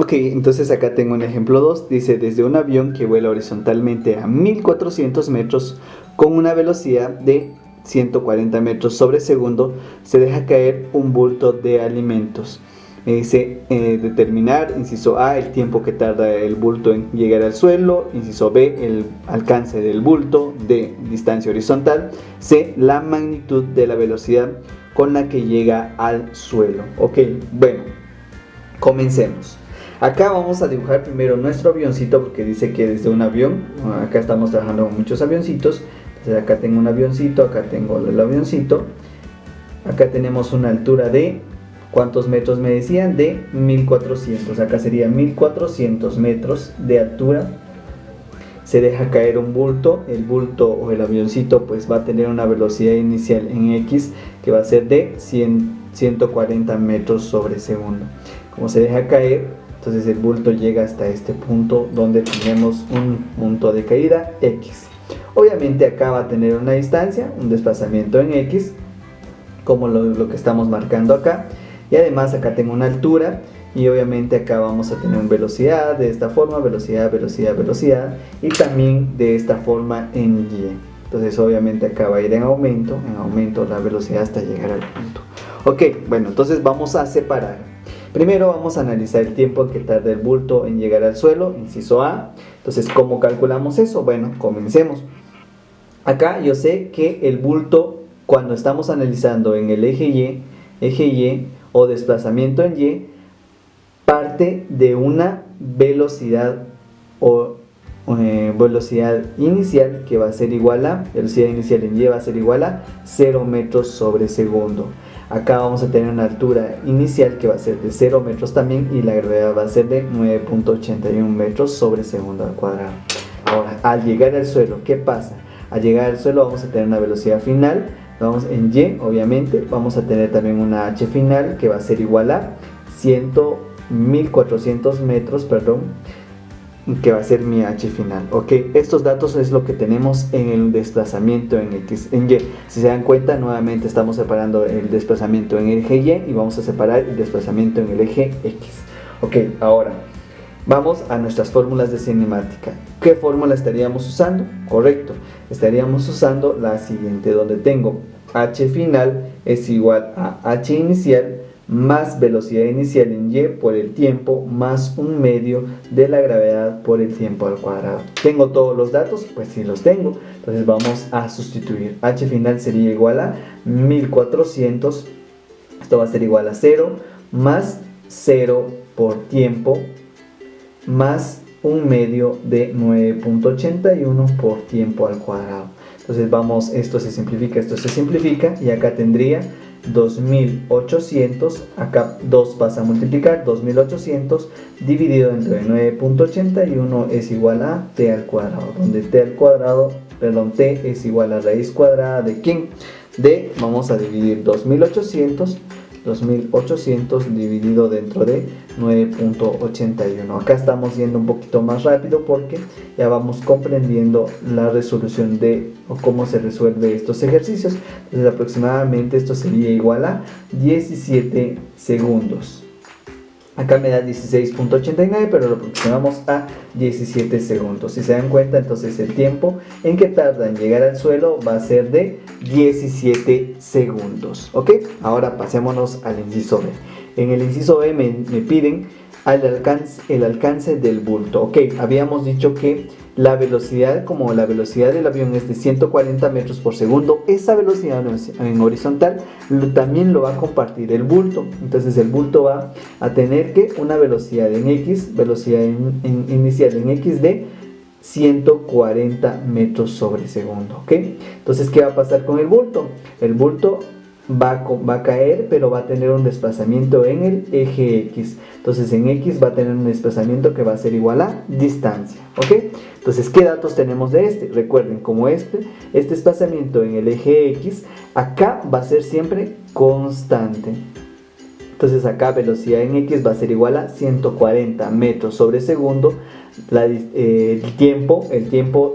Ok, entonces acá tengo un ejemplo 2. Dice, desde un avión que vuela horizontalmente a 1400 metros con una velocidad de 140 metros sobre segundo, se deja caer un bulto de alimentos. Me dice determinar, inciso A, el tiempo que tarda el bulto en llegar al suelo, inciso B, el alcance del bulto, D, distancia horizontal, C, la magnitud de la velocidad con la que llega al suelo. Ok, bueno, comencemos. Acá vamos a dibujar primero nuestro avioncito porque dice que desde un avión, acá estamos trabajando con muchos avioncitos. Entonces acá tengo un avioncito, acá tengo el avioncito. Acá tenemos una altura de, ¿cuántos metros me decían? De 1400. Acá sería 1400 metros de altura. Se deja caer un bulto. El bulto o el avioncito pues va a tener una velocidad inicial en X que va a ser de 140 metros sobre segundo. Como se deja caer, entonces el bulto llega hasta este punto donde tenemos un punto de caída X. Obviamente acá va a tener una distancia, un desplazamiento en X, como lo que estamos marcando acá. Y además acá tengo una altura y obviamente acá vamos a tener una velocidad de esta forma, velocidad, velocidad, velocidad. Y también de esta forma en Y. Entonces obviamente acá va a ir en aumento la velocidad hasta llegar al punto. Ok, bueno, entonces vamos a separar. Primero vamos a analizar el tiempo que tarda el bulto en llegar al suelo, inciso A. Entonces, ¿cómo calculamos eso? Bueno, comencemos. Acá yo sé que el bulto, cuando estamos analizando en el eje Y o desplazamiento en Y, parte de una velocidad o velocidad inicial que va a ser igual a, velocidad inicial en Y va a ser igual a 0 metros sobre segundo. Acá vamos a tener una altura inicial que va a ser de 0 metros también y la gravedad va a ser de 9.81 metros sobre segundo al cuadrado. Ahora, al llegar al suelo, ¿qué pasa? Al llegar al suelo vamos a tener una velocidad final, vamos en Y, obviamente, vamos a tener también una H final que va a ser igual a 1400 metros, que va a ser mi H final. Ok, estos datos es lo que tenemos en el desplazamiento en X, en Y. Si se dan cuenta, nuevamente estamos separando el desplazamiento en el eje Y y vamos a separar el desplazamiento en el eje X. Ok, ahora vamos a nuestras fórmulas de cinemática. ¿Qué fórmula estaríamos usando? Correcto, estaríamos usando la siguiente, donde tengo H final es igual a H inicial más velocidad inicial en Y por el tiempo más un medio de la gravedad por el tiempo al cuadrado. ¿Tengo todos los datos? Pues sí los tengo. Entonces vamos a sustituir. H final sería igual a 1400. Esto va a ser igual a 0 más 0 por tiempo más un medio de 9.81 por tiempo al cuadrado. Entonces vamos, esto se simplifica y acá tendría 2800, acá 2 pasa a multiplicar, 2800 dividido entre 9.81 es igual a t al cuadrado, donde t al cuadrado, t es igual a raíz cuadrada de ¿quién? De, vamos a dividir 2800 dividido dentro de 9.81. Acá estamos yendo un poquito más rápido porque ya vamos comprendiendo la resolución de o cómo se resuelve estos ejercicios. Entonces aproximadamente esto sería igual a 17 segundos. Acá me da 16.89, pero lo aproximamos a 17 segundos. Si se dan cuenta, entonces el tiempo en que tarda en llegar al suelo va a ser de 17 segundos. ¿Ok? Ahora pasémonos al inciso B. En el inciso B me piden el alcance del bulto. Ok, habíamos dicho que la velocidad, como la velocidad del avión es de 140 metros por segundo, esa velocidad en horizontal también lo va a compartir el bulto. Entonces el bulto va a tener que una velocidad en X, velocidad inicial en X de 140 metros sobre segundo. ¿Ok? Entonces, ¿qué va a pasar con el bulto? El bulto va a caer, pero va a tener un desplazamiento en el eje X. Entonces en X va a tener un desplazamiento que va a ser igual a distancia. ¿Ok? Entonces, ¿qué datos tenemos de este? Recuerden, como este desplazamiento en el eje X, acá va a ser siempre constante. Entonces acá velocidad en X va a ser igual a 140 metros sobre segundo el tiempo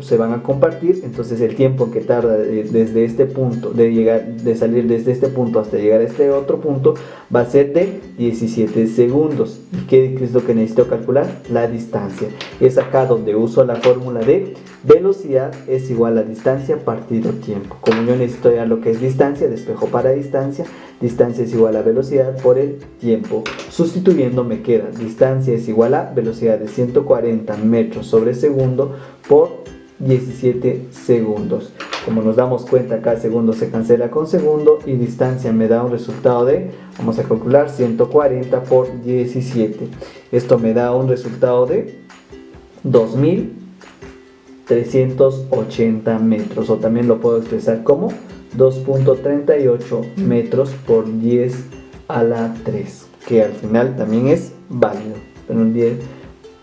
se van a compartir, entonces el tiempo que tarda desde este punto, de salir desde este punto hasta llegar a este otro punto, va a ser de 17 segundos. ¿Y qué es lo que necesito calcular? La distancia. Es acá donde uso la fórmula de velocidad es igual a distancia partido tiempo. Como yo necesito ya lo que es distancia, despejo para distancia. Distancia es igual a velocidad por el tiempo. Sustituyendo me queda distancia es igual a velocidad de 140 metros sobre segundo por 17 segundos. Como nos damos cuenta, acá segundo se cancela con segundo y distancia me da un resultado de, vamos a calcular, 140 por 17. Esto me da un resultado de 2380 metros, o también lo puedo expresar como 2.38 metros por 10 a la 3, que al final también es válido. Pero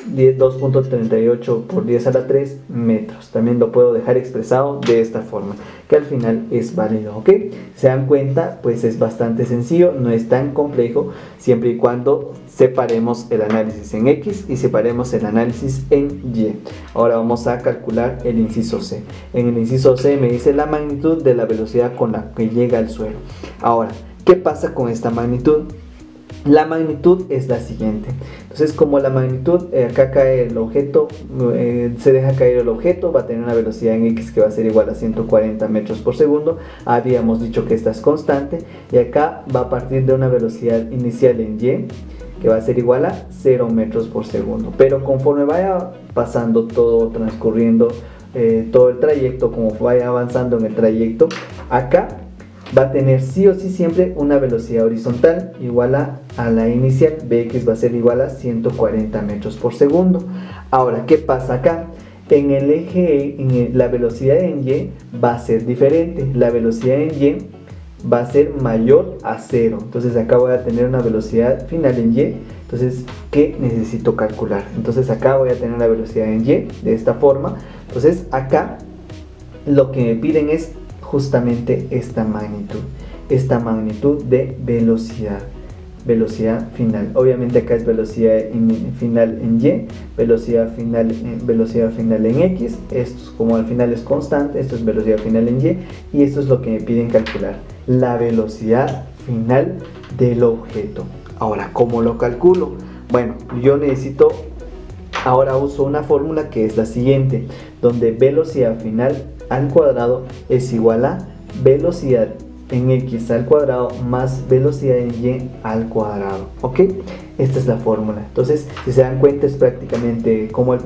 2.38 por 10 a la 3 metros. También lo puedo dejar expresado de esta forma, que al final es válido, ¿ok? Se dan cuenta, pues es bastante sencillo, no es tan complejo, siempre y cuando separemos el análisis en X y separemos el análisis en Y. Ahora vamos a calcular el inciso C. En el inciso C me dice la magnitud de la velocidad con la que llega al suelo. Ahora, ¿qué pasa con esta magnitud? La magnitud es la siguiente. Entonces, como la magnitud, acá cae el objeto, se deja caer el objeto, va a tener una velocidad en X que va a ser igual a 140 metros por segundo. Habíamos dicho que esta es constante, y acá va a partir de una velocidad inicial en Y que va a ser igual a 0 metros por segundo. Pero conforme vaya pasando todo, transcurriendo todo el trayecto, como vaya avanzando en el trayecto, acá va a tener sí o sí siempre una velocidad horizontal igual a la inicial. Bx va a ser igual a 140 metros por segundo. Ahora, ¿qué pasa acá? En el eje la velocidad en Y va a ser diferente. La velocidad en Y va a ser mayor a 0. Entonces acá voy a tener una velocidad final en Y. Entonces, ¿qué necesito calcular? Entonces acá voy a tener la velocidad en Y de esta forma. Entonces acá lo que me piden es justamente esta magnitud de velocidad final. Obviamente acá es velocidad final en Y, velocidad final en X. Esto, como al final es constante, esto es velocidad final en Y, y esto es lo que me piden calcular, la velocidad final del objeto. Ahora, ¿cómo lo calculo? Bueno, yo necesito, ahora uso una fórmula que es la siguiente, donde velocidad final al cuadrado es igual a velocidad en X al cuadrado más velocidad en Y al cuadrado, ¿ok? Esta es la fórmula. Entonces, si se dan cuenta, es prácticamente como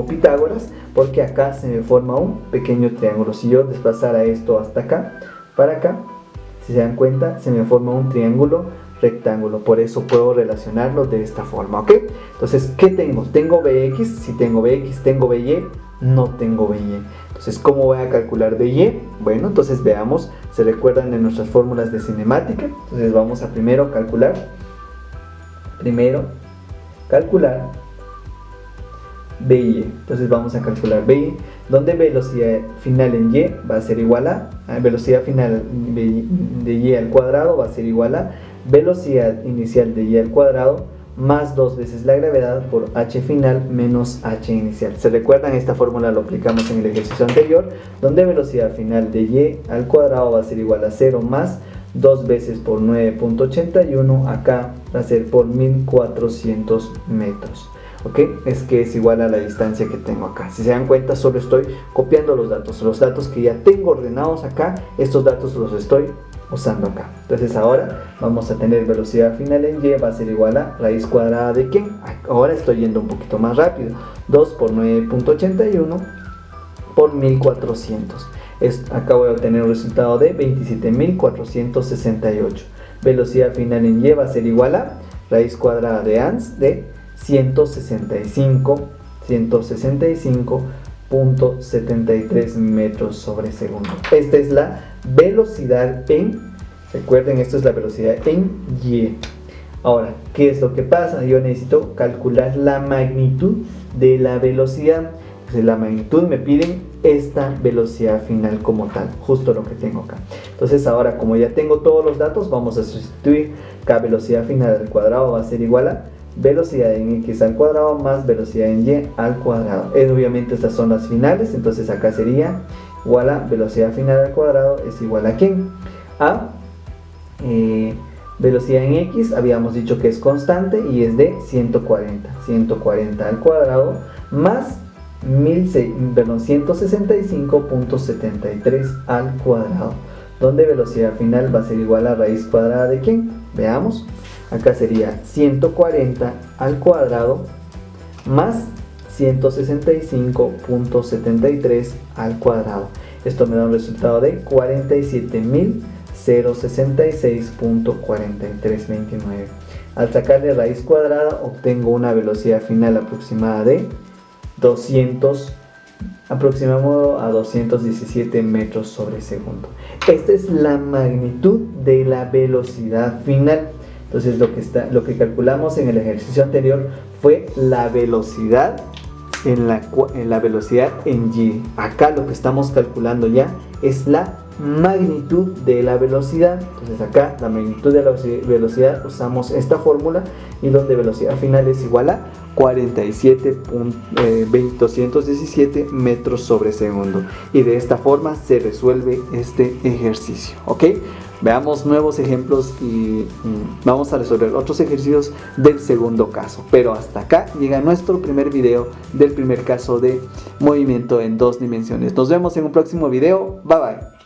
Pitágoras, porque acá se me forma un pequeño triángulo. Si yo desplazara esto hasta acá, para acá, si se dan cuenta, se me forma un triángulo rectángulo. Por eso puedo relacionarlo de esta forma, ¿ok? Entonces, ¿qué tengo? Tengo Bx, si tengo Bx, tengo By, no tengo By. Entonces, ¿cómo voy a calcular By? Bueno, entonces veamos, ¿se recuerdan de nuestras fórmulas de cinemática? Entonces vamos a primero calcular By. Entonces vamos a calcular By, donde velocidad final en Y va a ser igual a velocidad final de Y al cuadrado va a ser igual a velocidad inicial de Y al cuadrado más 2 veces la gravedad por h final menos h inicial. ¿Se recuerdan? Esta fórmula lo aplicamos en el ejercicio anterior, donde velocidad final de Y al cuadrado va a ser igual a 0 más 2 veces por 9.81, acá va a ser por 1400 metros. ¿Ok? Es que es igual a la distancia que tengo acá. Si se dan cuenta, solo estoy copiando los datos que ya tengo ordenados acá, estos datos los estoy usando acá. Entonces ahora vamos a tener velocidad final en Y va a ser igual a raíz cuadrada de ¿quién? Ahora estoy yendo un poquito más rápido. 2 por 9.81 por 1400. Acá voy a obtener un resultado de 27.468. Velocidad final en Y va a ser igual a raíz cuadrada de ANS de 165.73 metros sobre segundo. Esta es la velocidad recuerden, esto es la velocidad en Y. Ahora, ¿qué es lo que pasa? Yo necesito calcular la magnitud de la velocidad. Entonces, la magnitud me piden esta velocidad final como tal, justo lo que tengo acá. Entonces ahora, como ya tengo todos los datos, vamos a sustituir. Cada velocidad final al cuadrado va a ser igual a velocidad en x al cuadrado más velocidad en y al cuadrado. Obviamente estas son las finales, entonces acá sería igual a velocidad final al cuadrado es igual a ¿quién? A velocidad en x, habíamos dicho que es constante y es de 140 al cuadrado más 165.73 al cuadrado, donde velocidad final va a ser igual a raíz cuadrada de ¿quién? Veamos, acá sería 140 al cuadrado más 165.73 al cuadrado. Esto me da un resultado de 47.066.4329. Al sacarle raíz cuadrada obtengo una velocidad final aproximada de 217 metros sobre segundo. Esta es la magnitud de la velocidad final. Entonces lo que calculamos en el ejercicio anterior fue la velocidad en la velocidad en y. Acá lo que estamos calculando ya es la magnitud de la velocidad. Entonces acá la magnitud de la velocidad usamos esta fórmula, y donde velocidad final es igual a 47.217 metros sobre segundo. Y de esta forma se resuelve este ejercicio, ¿ok? Veamos nuevos ejemplos y vamos a resolver otros ejercicios del segundo caso. Pero hasta acá llega nuestro primer video del primer caso de movimiento en 2 dimensiones. Nos vemos en un próximo video. Bye bye.